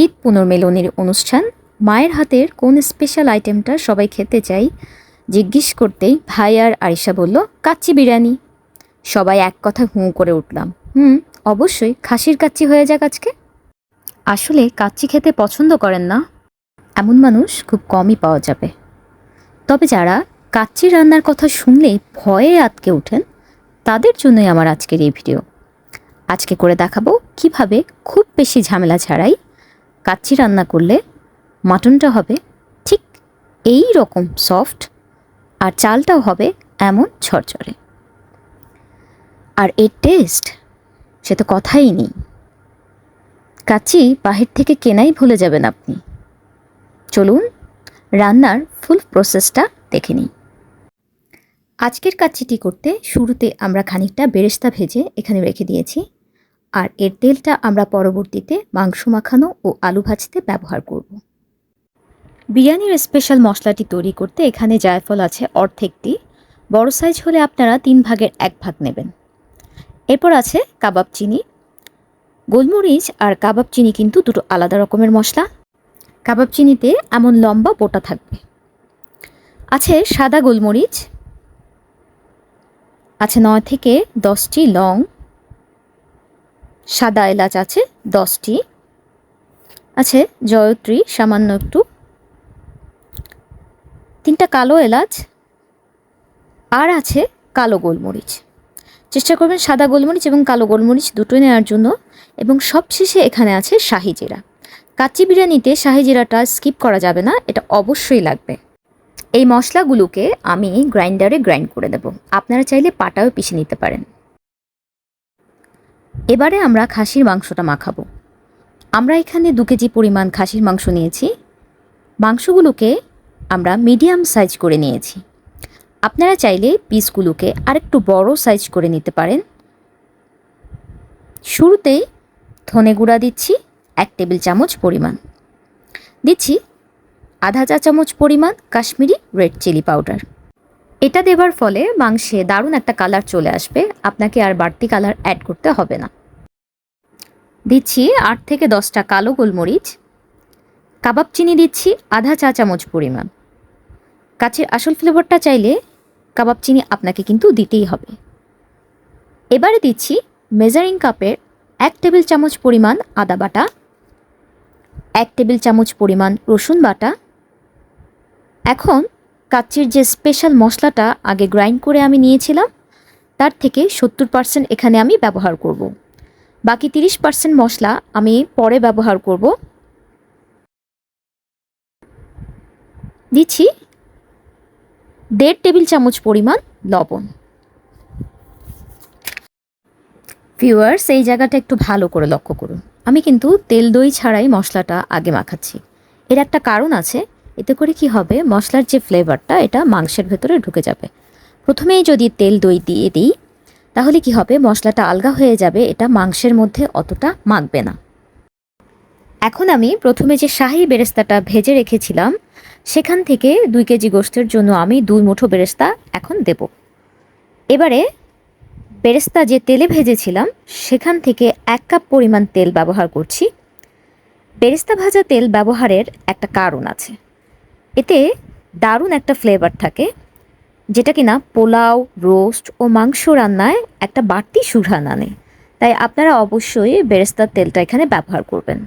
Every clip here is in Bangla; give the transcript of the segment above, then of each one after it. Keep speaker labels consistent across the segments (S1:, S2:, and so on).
S1: ঈদ পুনর্মিলনীর অনুষ্ঠান, মায়ের হাতের কোন স্পেশাল আইটেমটা সবাই খেতে চাই জিজ্ঞেস করতেই ভাই আর আরিশা বলল কাচ্চি বিরিয়ানি। সবাই এক কথা হুঁ করে উঠলাম। অবশ্যই খাসির কাচ্চি হয়ে যাক আজকে। আসলে কাচ্চি খেতে পছন্দ করেন না এমন মানুষ খুব কমই পাওয়া যাবে। তবে যারা কাচ্চি রান্নার কথা শুনলেই ভয়ে আটকে ওঠেন, তাদের জন্যই আমার আজকের এই ভিডিও। আজকে করে দেখাবো কিভাবে খুব বেশি ঝামেলা ছাড়াই কাচ্চি রান্না করলে মাটনটা হবে ঠিক এই রকম সফট, আর চালটাও হবে এমন ঝরঝরে। আর এর টেস্ট সে তো কথাই নেই। কাচ্চি বাহির থেকে কেনাই ভুলে যাবেন আপনি। চলুন রান্নার ফুল প্রসেসটা দেখে নিই। আজকের কাচ্চিটি করতে শুরুতে আমরা খানিকটা বেরেস্তা ভেজে এখানে রেখে দিয়েছি, আর এর তেলটা আমরা পরবর্তীতে মাংস মাখানো ও আলু ভাজতে ব্যবহার করব। বিরিয়ানির স্পেশাল মশলাটি তৈরি করতে এখানে জায়ফল আছে অর্ধেকটি, বড় সাইজ হলে আপনারা 3 ভাগের 1 ভাগ নেবেন। এরপর আছে কাবাব চিনি। গোলমরিচ আর কাবাব চিনি কিন্তু দুটো আলাদা রকমের মশলা। কাবাব চিনিতে এমন লম্বা বোটা থাকবে। আছে সাদা গোলমরিচ, আছে 9 থেকে 10টি লং, সাদা এলাচ আছে 10টি, আছে জয়ত্রী সামান্য একটু, 3টা কালো এলাচ, আর আছে কালো গোলমরিচ। চেষ্টা করবেন সাদা গোলমরিচ এবং কালো গোলমরিচ দুটোই নেওয়ার জন্য। এবং সবশেষে এখানে আছে শাহি জিরা। কাচ্চি বিরিয়ানিতে শাহি জিরাটা স্কিপ করা যাবে না, এটা অবশ্যই লাগবে। এই মশলাগুলোকে আমি গ্রাইন্ডারে গ্রাইন্ড করে দেব, আপনারা চাইলে পাটাও পিষে নিতে পারেন। এবারে আমরা খাসির মাংসটা মাখাবো। আমরা এখানে 2 কেজি পরিমাণ খাসির মাংস নিয়েছি। মাংসগুলোকে আমরা মিডিয়াম সাইজ করে নিয়েছি। আপনারা চাইলে পিসগুলোকে আরেকটু বড় সাইজ করে নিতে পারেন। শুরুতেই ধনে গুঁড়া দিচ্ছি 1 টেবিল চামচ পরিমাণ, দিচ্ছি আধা চা চামচ পরিমাণ কাশ্মীরি রেড চিলি পাউডার। এটা দেবার ফলে মাংসে দারুণ একটা কালার চলে আসবে, আপনাকে আর বাড়তি কালার অ্যাড করতে হবে না। দিচ্ছি 8 থেকে 10টা কালো গোলমরিচ। কাবাব চিনি দিচ্ছি আধা চা চামচ পরিমাণ। কাচ্চির আসল ফ্লেভারটা চাইলে কাবাব চিনি আপনাকে কিন্তু দিতেই হবে। এবারে দিচ্ছি মেজারিং কাপের 1 টেবিল চামচ পরিমাণ আদা বাটা, 1 টেবিল চামচ পরিমাণ রসুন বাটা। এখন কাচ্চির যে স্পেশাল মশলাটা আগে গ্রাইন্ড করে আমি নিয়েছিলাম, তার থেকে 70% এখানে আমি ব্যবহার করব। বাকি 30% মশলা আমি পরে ব্যবহার করব। দিচ্ছি 1.5 টেবিল চামচ পরিমাণ লবণ। ভিউয়ার্স, এই জায়গাটা একটু ভালো করে লক্ষ্য করুন। আমি কিন্তু তেল দই ছাড়াই মশলাটা আগে মাখাচ্ছি। এর একটা কারণ আছে, এতে করে কি হবে, মশলার যে ফ্লেভারটা এটা মাংসের ভেতরে ঢুকে যাবে। প্রথমেই যদি তেল দই দিয়ে দিই তাহলে কি হবে, মশলাটা আলগা হয়ে যাবে, এটা মাংসের মধ্যে অতটা মাখবে না। এখন আমি প্রথমে যে শাহী বেরেস্তাটা ভেজে রেখেছিলাম সেখান থেকে 2 কেজি গোশতের জন্য আমি 2 মুঠো বেরেস্তা এখন দেব। এবারে বেরেস্তা যে তেলে ভেজেছিলাম সেখান থেকে 1 কাপ পরিমাণ তেল ব্যবহার করছি। বেরেস্তা ভাজা তেল ব্যবহারের একটা কারণ আছে, এতে দারুণ একটা ফ্লেভার থাকে, যেটা কিনা পোলাও, রোস্ট ও মাংস রান্নায় একটা বাড়তি সুঘ্রাণ আনে। তাই আপনারা অবশ্যই বেরেস্তার তেলটা এখানে ব্যবহার করবেন।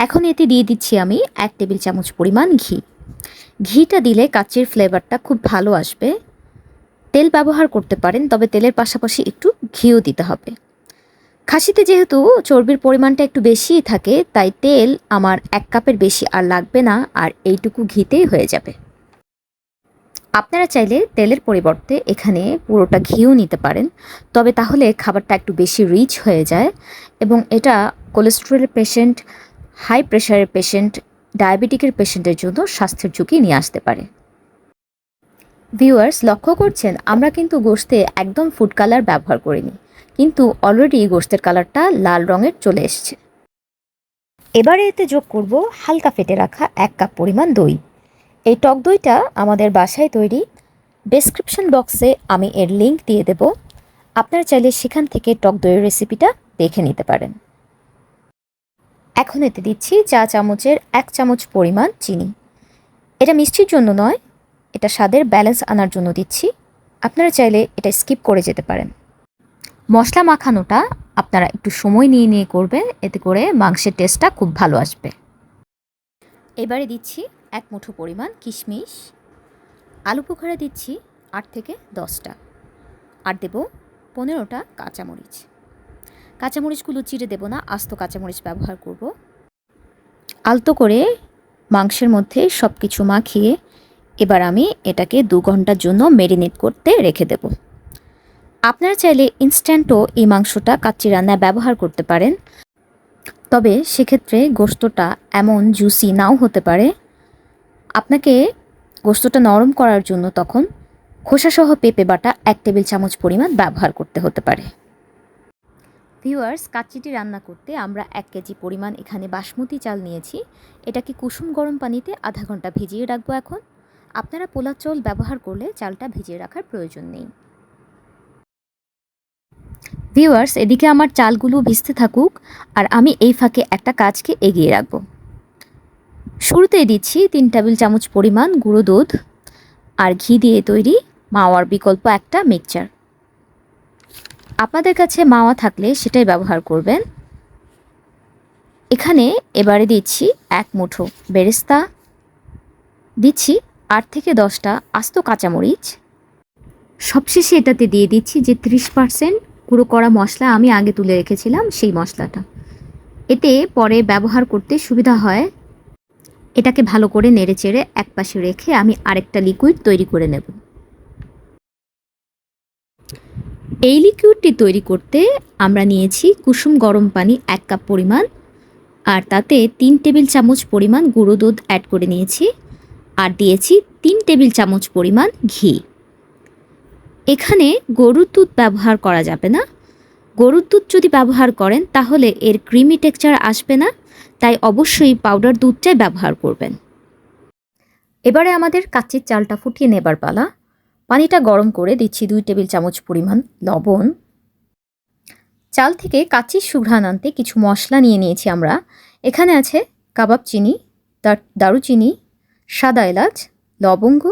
S1: এখন এতে দিয়ে দিচ্ছি আমি 1 টেবিল চামচ পরিমাণ ঘি। ঘিটা দিলে কাচ্চির ফ্লেভারটা খুব ভালো আসবে। তেল ব্যবহার করতে পারেন, তবে তেলের পাশাপাশি একটু ঘিও দিতে হবে। খাসিতে যেহেতু চর্বির পরিমাণটা একটু বেশিই থাকে, তাই তেল আমার 1 কাপের বেশি আর লাগবে না, আর এইটুকু ঘিতেই হয়ে যাবে। আপনারা চাইলে তেলের পরিবর্তে এখানে পুরোটা ঘিও নিতে পারেন, তবে তাহলে খাবারটা একটু বেশি রিচ হয়ে যায় এবং এটা কোলেস্টেরলের পেশেন্ট, হাই প্রেশারের পেশেন্ট, ডায়াবেটিকের পেশেন্টের জন্য স্বাস্থ্যের ঝুঁকি নিয়ে আসতে পারে। ভিউয়ার্স, লক্ষ্য করছেন আমরা কিন্তু গোশতে একদম ফুড কালার ব্যবহার করিনি, কিন্তু অলরেডি গোশতের কালারটা লাল রঙের চলে এসছে। এবারে এতে যোগ করব হালকা ফেটে রাখা 1 কাপ পরিমাণ দই। এই টক দইটা আমাদের বাসায় তৈরি। ডেসক্রিপশন বক্সে আমি এর লিংক দিয়ে দেব, আপনারা চাইলে সেখান থেকে টক দইয়ের রেসিপিটা দেখে নিতে পারেন। এখন এতে দিচ্ছি চা চামচের 1 চামচ পরিমাণ চিনি। এটা মিষ্টির জন্য নয়, এটা স্বাদের ব্যালেন্স আনার জন্য দিচ্ছি। আপনারা চাইলে এটা স্কিপ করে যেতে পারেন। মশলা মাখানোটা আপনারা একটু সময় নিয়ে নিয়ে করবেন, এতে করে মাংসের টেস্টটা খুব ভালো আসবে। এবারে দিচ্ছি 1 মুঠো পরিমাণ কিশমিশ। আলু বোখরা দিচ্ছি 8 থেকে 10টা। আর দেব 15টা কাঁচামরিচ। কাঁচামরিচগুলো চিড়ে দেব না, আস্ত কাঁচামরিচ ব্যবহার করব। আলতো করে মাংসের মধ্যে সব কিছু মাখিয়ে এবার আমি এটাকে 2 ঘন্টার জন্য ম্যারিনেট করতে রেখে দেব। আপনারা চাইলে ইনস্ট্যান্টও এই মাংসটা কাচ্চি রান্নায় ব্যবহার করতে পারেন, তবে সেক্ষেত্রে গোশতটা এমন জুসি নাও হতে পারে। আপনাকে গোশতটা নরম করার জন্য তখন খোসাসহ পেঁপে বাটা 1 টেবিল চামচ পরিমাণ ব্যবহার করতে হতে পারে। ভিউয়ার্স, কাচ্চিটি রান্না করতে আমরা 1 কেজি পরিমাণ এখানে বাসমতি চাল নিয়েছি। এটাকে কুসুম গরম পানিতে আধা ঘন্টা ভিজিয়ে রাখবো। এখন আপনারা পোলা চাল ব্যবহার করলে চালটা ভিজিয়ে রাখার প্রয়োজন নেই। ভিউয়ার্স, এদিকে আমার চালগুলো ভিজতে থাকুক আর আমি এই ফাঁকে একটা কাজকে এগিয়ে রাখবো। শুরুতেই দিচ্ছি 3 টেবিল চামচ পরিমাণ গুঁড়ো দুধ আর ঘি দিয়ে তৈরি মাওয়ার বিকল্প একটা মিক্সচার। আপনাদের কাছে মাওয়া থাকলে সেটাই ব্যবহার করবেন। এখানে এবারে দিচ্ছি 1 মুঠো বেরেস্তা, দিচ্ছি 8 থেকে 10টা আস্ত কাঁচামরিচ। সবশেষে এটাতে দিয়ে দিচ্ছি যে 30% গুঁড়ো করা মশলা আমি আগে তুলে রেখেছিলাম, সেই মশলাটা। এতে পরে ব্যবহার করতে সুবিধা হয়। এটাকে ভালো করে নেড়েচেড়ে একপাশে রেখে আমি আরেকটা লিকুইড তৈরি করে নেব। এই লিকুইডটি তৈরি করতে আমরা নিয়েছি কুসুম গরম পানি 1 কাপ পরিমাণ, আর তাতে 3 টেবিল চামচ পরিমাণ গুঁড়ো দুধ অ্যাড করে নিয়েছি, আর দিয়েছি 3 টেবিল চামচ পরিমাণ ঘি। এখানে গরুর দুধ ব্যবহার করা যাবে না। গরুর দুধ যদি ব্যবহার করেন তাহলে এর ক্রিমি টেক্সচার আসবে না, তাই অবশ্যই পাউডার দুধটাই ব্যবহার করবেন। এবারে আমাদের কাচ্চির চালটা ফুটিয়ে নেবার পালা। পানিটা গরম করে দিচ্ছি 2 টেবিল চামচ পরিমাণ লবণ। চাল থেকে কাচ্চির সুঘ্রাণ আনতে কিছু মশলা নিয়ে নিয়েছি আমরা। এখানে আছে কাবাব চিনি, দারুচিনি, সাদা এলাচ, লবঙ্গ,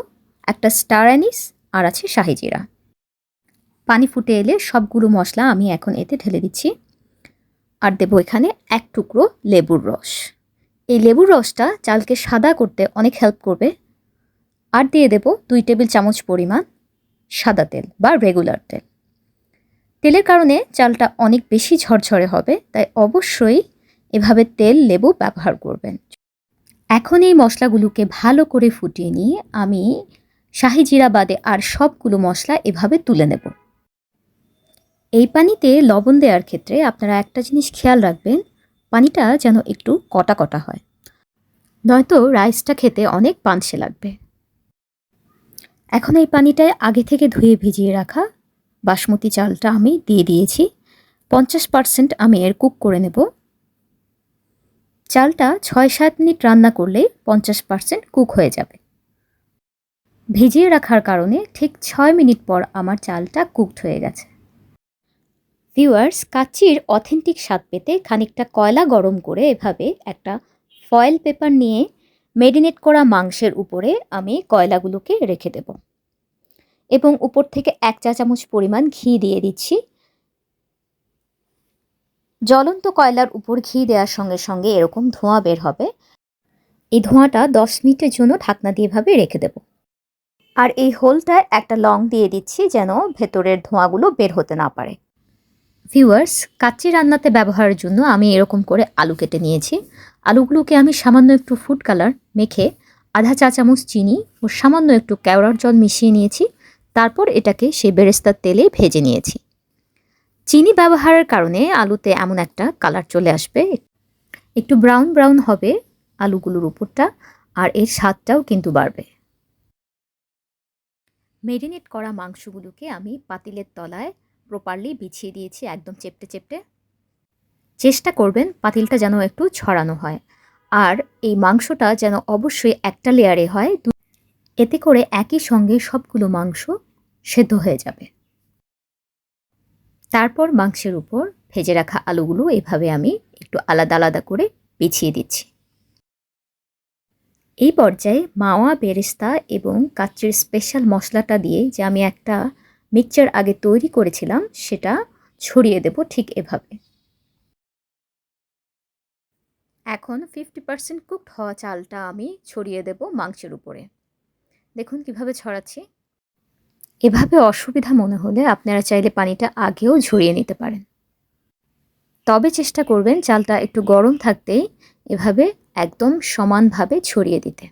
S1: একটা স্টার অ্যানিস, আর আছে শাহি জিরা। পানি ফুটে এলে সবগুলো মশলা আমি এখন এতে ঢেলে দিচ্ছি। আর দেবো এখানে 1 টুকরো লেবুর রস। এই লেবুর রসটা চালকে সাদা করতে অনেক হেল্প করবে। আর দিয়ে দেব 2 টেবিল চামচ পরিমাণ সাদা তেল বা রেগুলার তেল। তেলের কারণে চালটা অনেক বেশি ঝরঝরে হবে, তাই অবশ্যই এভাবে তেল লেবু ব্যবহার করবেন। এখন এই মশলাগুলোকে ভালো করে ফুটিয়ে নিয়ে আমি শাহি জিরা বাদে আর সবগুলো মশলা এভাবে তুলে নেব। এই পানিতে লবণ দেওয়ার ক্ষেত্রে আপনারা একটা জিনিস খেয়াল রাখবেন, পানিটা যেন একটু কটা কটা হয়, নয়তো রাইসটা খেতে অনেক পানসে লাগবে। এখন এই পানিটায় আগে থেকে ধুয়ে ভিজিয়ে রাখা বাসমতি চালটা আমি দিয়ে দিয়েছি। 50% আমি এর কুক করে নেব। চালটা 6-7 মিনিট রান্না করলেই 50% কুক হয়ে যাবে। ভিজিয়ে রাখার কারণে ঠিক 6 মিনিট পর আমার চালটা কুকড হয়ে গেছে। ভিউয়ার্স, কাচ্চির অথেন্টিক স্বাদ পেতে খানিকটা কয়লা গরম করে এভাবে একটা ফয়েল পেপার নিয়ে ম্যারিনেট করা মাংসের উপরে আমি কয়লাগুলোকে রেখে দেব এবং উপর থেকে 1 চা চামচ পরিমাণ ঘি দিয়ে দিচ্ছি। জ্বলন্ত কয়লার উপর ঘি দেওয়ার সঙ্গে সঙ্গে এরকম ধোঁয়া বের হবে। এই ধোঁয়াটা 10 মিনিটের জন্য ঢাকনা দিয়ে এভাবে রেখে দেব। আর এই হোলটায় একটা লং দিয়ে দিচ্ছি যেন ভেতরের ধোঁয়াগুলো বের হতে না পারে। ভিউয়ার্স, কাচ্চি রান্নাতে ব্যবহারের জন্য আমি এরকম করে আলু কেটে নিয়েছি। আলুগুলোকে আমি সামান্য একটু ফুড কালার মেখে আধা চা চামচ চিনি ও সামান্য একটু কেওড়ার জল মিশিয়ে নিয়েছি। তারপর এটাকে সেই বেরেস্তার তেলে ভেজে নিয়েছি। চিনি ব্যবহারের কারণে আলুতে এমন একটা কালার চলে আসবে, একটু ব্রাউন ব্রাউন হবে আলুগুলোর উপরটা, আর এর স্বাদটাও কিন্তু বাড়বে। ম্যারিনেট করা মাংসগুলোকে আমি পাতিলের তলায় প্রপারলি বিছিয়ে দিয়েছি, একদম চেপটে চেপটে। চেষ্টা করবেন পাতিলটা যেন একটু ছড়ানো হয়, আর এই মাংসটা যেন অবশ্যই একটা লেয়ারে হয়, এতে করে একই সঙ্গে সবগুলো মাংস সেদ্ধ হয়ে যাবে। তারপর মাংসের উপর ভেজে রাখা আলুগুলো এভাবে আমি একটু আলাদা আলাদা করে বিছিয়ে দিচ্ছি। এই পর্যায়ে মাওয়া, বেরেস্তা এবং কাচ্চির স্পেশাল মশলাটা দিয়ে যে আমি একটা মিক্সচার আগে তৈরি করেছিলাম সেটা ছড়িয়ে দেব ঠিক এভাবে। এখন 50% কুকড হওয়া চালটা আমি ছড়িয়ে দেব মাংসের উপরে। দেখুন কিভাবে ছড়াচ্ছি। এভাবে অসুবিধা মনে হলে আপনারা চাইলে পানিটা আগেও ঝরিয়ে নিতে পারেন। তবে চেষ্টা করবেন চালটা একটু গরম থাকতেই এভাবে একদম সমানভাবে ছড়িয়ে দিতে।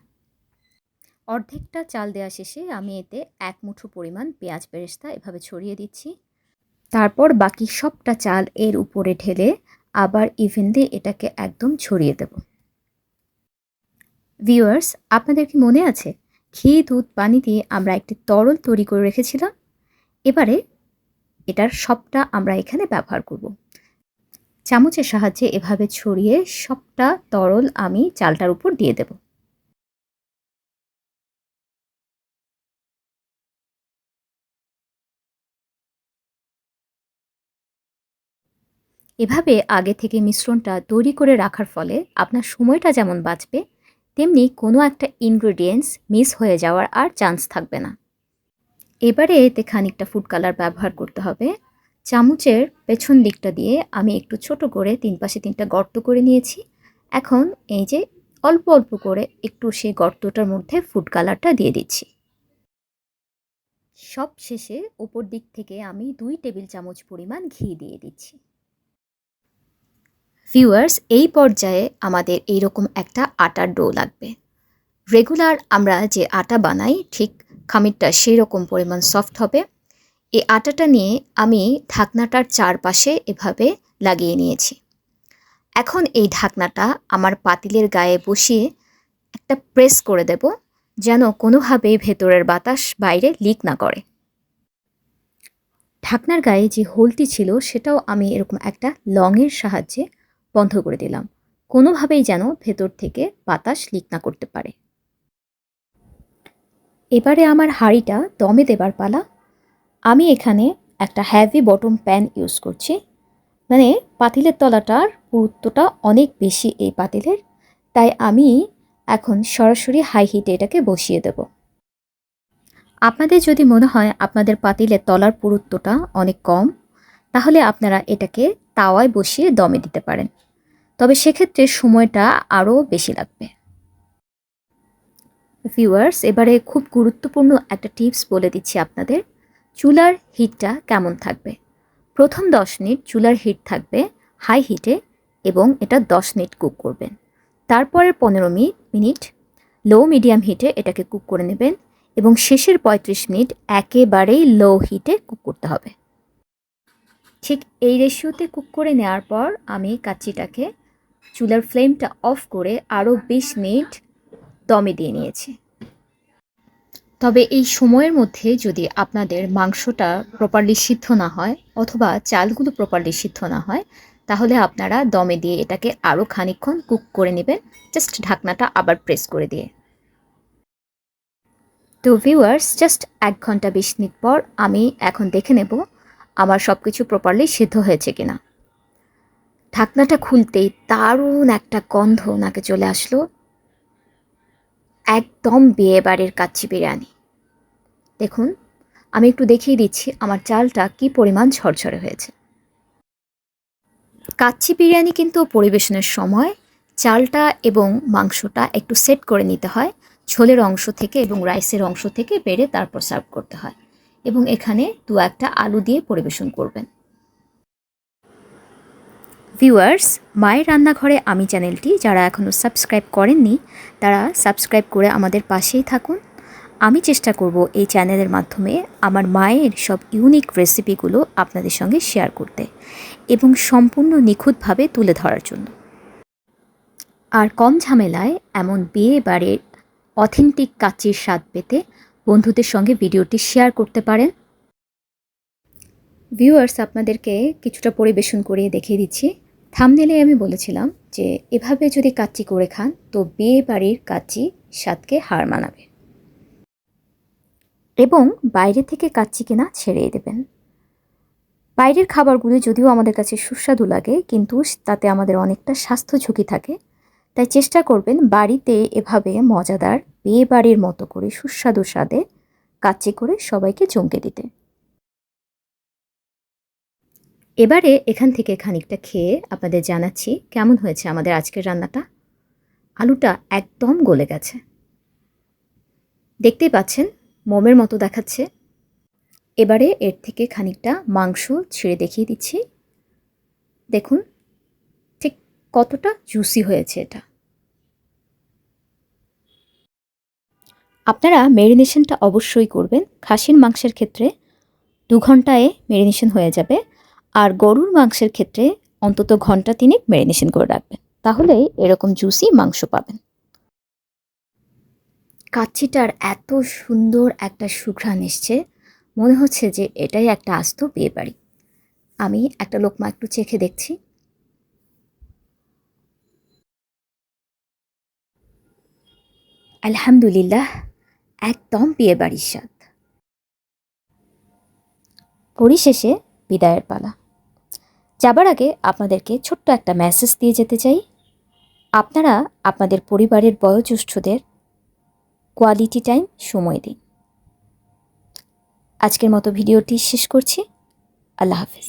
S1: অর্ধেকটা চাল দেওয়া শেষে আমি এতে 1 মুঠো পরিমাণ পেঁয়াজ বেরেস্তা এভাবে ছড়িয়ে দিচ্ছি। তারপর বাকি সবটা চাল এর উপরে ঢেলে আবার ইভেনলি এটাকে একদম ছড়িয়ে দেব। ভিউয়ার্স, আপনাদের কি মনে আছে ঘি, দুধ, পানি দিয়ে আমরা একটি তরল তৈরি করে রেখেছিলাম? এবারে এটার সবটা আমরা এখানে ব্যবহার করব। চামচের সাহায্যে এভাবে ছড়িয়ে সবটা তরল আমি চালটার উপর দিয়ে দেব। এভাবে আগে থেকে মিশ্রণটা তৈরি করে রাখার ফলে আপনার সময়টা যেমন বাঁচবে, তেমনি কোনো একটা ইনগ্রেডিয়েন্টস মিস হয়ে যাওয়ার আর চান্স থাকবে না। এবারে এতে খানিকটা ফুড কালার ব্যবহার করতে হবে। চামচের পেছন দিকটা দিয়ে আমি একটু ছোট করে 3 পাশে 3টা গর্ত করে নিয়েছি। এখন এই যে অল্প অল্প করে একটু সেই গর্তটার মধ্যে ফুড কালারটা দিয়ে দিচ্ছি। সব শেষে উপর দিক থেকে আমি 2 টেবিল চামচ পরিমাণ ঘি দিয়ে দিচ্ছি। ভিউয়ার্স, এই পর্যায়ে আমাদের এইরকম একটা আটার ডো লাগবে। রেগুলার আমরা যে আটা বানাই ঠিক খামিরটা সেই রকম পরিমাণ সফট হবে। এই আটাটা নিয়ে আমি ঢাকনাটার চারপাশে এভাবে লাগিয়ে নিয়েছি। এখন এই ঢাকনাটা আমার পাতিলের গায়ে বসিয়ে একটা প্রেস করে দেব, যেন কোনোভাবেই ভেতরের বাতাস বাইরে লিক না করে। ঢাকনার গায়ে যে হোলটি ছিল সেটাও আমি এরকম একটা লংয়ের সাহায্যে বন্ধ করে দিলাম, কোনোভাবেই যেন ভেতর থেকে বাতাস লিক না করতে পারে। এবারে আমার হাঁড়িটা দমে দেবার পালা। আমি এখানে একটা হ্যাভি বটম প্যান ইউজ করছি, মানে পাতিলের তলাটার পুরুত্বটা অনেক বেশি এই পাতিলের, তাই আমি এখন সরাসরি হাই হিটে এটাকে বসিয়ে দেব। আপনাদের যদি মনে হয় আপনাদের পাতিলের তলার পুরুত্বটা অনেক কম, তাহলে আপনারা এটাকে তাওয়ায় বসিয়ে দমে দিতে পারেন, তবে সেক্ষেত্রে সময়টা আরও বেশি লাগবে। ভিউয়ার্স, এবারে খুব গুরুত্বপূর্ণ একটা টিপস বলে দিচ্ছি আপনাদের। চুলার হিটটা কেমন থাকবে? প্রথম 10 মিনিট চুলার হিট থাকবে হাই হিটে এবং এটা 10 মিনিট কুক করবেন। তারপরের 15 মিনিট লো মিডিয়াম হিটে এটাকে কুক করে নেবেন এবং শেষের 35 মিনিট একেবারেই লো হিটে কুক করতে হবে। ঠিক এই রেশিওতে কুক করে নেওয়ার পর আমি কাচ্চিটাকে চুলার ফ্লেমটা অফ করে আরও 20 মিনিট দমে দিয়ে নিয়েছি। তবে এই সময়ের মধ্যে যদি আপনাদের মাংসটা প্রপারলি সিদ্ধ না হয় অথবা চালগুলো প্রপারলি সিদ্ধ না হয়, তাহলে আপনারা দমে দিয়ে এটাকে আরও খানিকক্ষণ কুক করে নেবেন, জাস্ট ঢাকনাটা আবার প্রেস করে দিয়ে। তো ভিউয়ার্স, জাস্ট 1 ঘন্টা 20 মিনিট পর আমি এখন দেখে নেব আমার সব কিছু প্রপারলি সিদ্ধ হয়েছে কিনা। ঢাকনাটা খুলতেই দারুণ একটা গন্ধ নাকে চলে আসলো, একদম বিয়েবাড়ির কাচ্চি বিরিয়ানি। দেখুন, আমি একটু দেখিয়ে দিচ্ছি আমার চালটা কি পরিমাণ ঝরঝরে হয়েছে। কাচ্চি বিরিয়ানি কিন্তু পরিবেশনের সময় চালটা এবং মাংসটা একটু সেট করে নিতে হয়, ঝোলের অংশ থেকে এবং রাইসের অংশ থেকে বেড়ে তারপর সার্ভ করতে হয়, এবং এখানে 2-1টা আলু দিয়ে পরিবেশন করবেন। ভিউয়ার্স, মায়ের রান্নাঘরে আমি চ্যানেলটি যারা এখনও সাবস্ক্রাইব করেননি তারা সাবস্ক্রাইব করে আমাদের পাশেই থাকুন। আমি চেষ্টা করব এই চ্যানেলের মাধ্যমে আমার মায়ের সব ইউনিক রেসিপিগুলো আপনাদের সঙ্গে শেয়ার করতে এবং সম্পূর্ণ নিখুঁতভাবে তুলে ধরার জন্য। আর কম ঝামেলায় এমন বিয়ে বাড়ির অথেন্টিক কাচ্চির স্বাদ পেতে বন্ধুদের সঙ্গে ভিডিওটি শেয়ার করতে পারেন। ভিউয়ার্স, আপনাদেরকে কিছুটা পরিবেশন করে দেখিয়ে দিচ্ছি। থাম্বনেলে আমি বলেছিলাম যে এভাবে যদি কাচ্চি করে খান তো বিয়ে বাড়ির কাচ্চি স্বাদকে হার মানাবে, এবং বাইরে থেকে কাচ্চি কেনা ছেড়েই দেবেন। বাইরের খাবারগুলি যদিও আমাদের কাছে সুস্বাদু লাগে, কিন্তু তাতে আমাদের অনেকটা স্বাস্থ্য ঝুঁকি থাকে, তাই চেষ্টা করবেন বাড়িতে এভাবে মজাদার বিয়ে বাড়ির মতো করে সুস্বাদু স্বাদে কাচ্চি করে সবাইকে চমকে দিতে। এবারে এখান থেকে খানিকটা খেয়ে আপনাদের জানাচ্ছি কেমন হয়েছে আমাদের আজকের রান্নাটা। আলুটা একদম গলে গেছে, দেখতেই পাচ্ছেন মোমের মতো দেখাচ্ছে। এবারে এর থেকে খানিকটা মাংস ছেড়ে দেখিয়ে দিচ্ছি, দেখুন ঠিক কতটা জুসি হয়েছে এটা। আপনারা ম্যারিনেশনটা অবশ্যই করবেন। খাসির মাংসের ক্ষেত্রে 2 ঘন্টায় ম্যারিনেশন হয়ে যাবে, আর গরুর মাংসের ক্ষেত্রে অন্তত ঘন্টা 3 ম্যারিনেশন করে রাখবেন, তাহলেই এরকম জুসি মাংস পাবেন। কাচ্চিটার এত সুন্দর একটা সুঘ্রাণ এসছে, মনে হচ্ছে যে এটাই একটা আস্ত বিয়েবাড়ি। আমি একটা লোকমা একটু চেখে দেখছি। আলহামদুলিল্লাহ, একদম বিয়েবাড়ির স্বাদ। পরিশেষে বিদায়ের পালা। যাবার আগে আপনাদেরকে ছোট্ট একটা মেসেজ দিয়ে যেতে চাই। আপনারা আপনাদের পরিবারের বয়োজ্যেষ্ঠদের কোয়ালিটি টাইম সময় দিন। আজকের মতো ভিডিওটি শেষ করছি। আল্লাহ হাফেজ।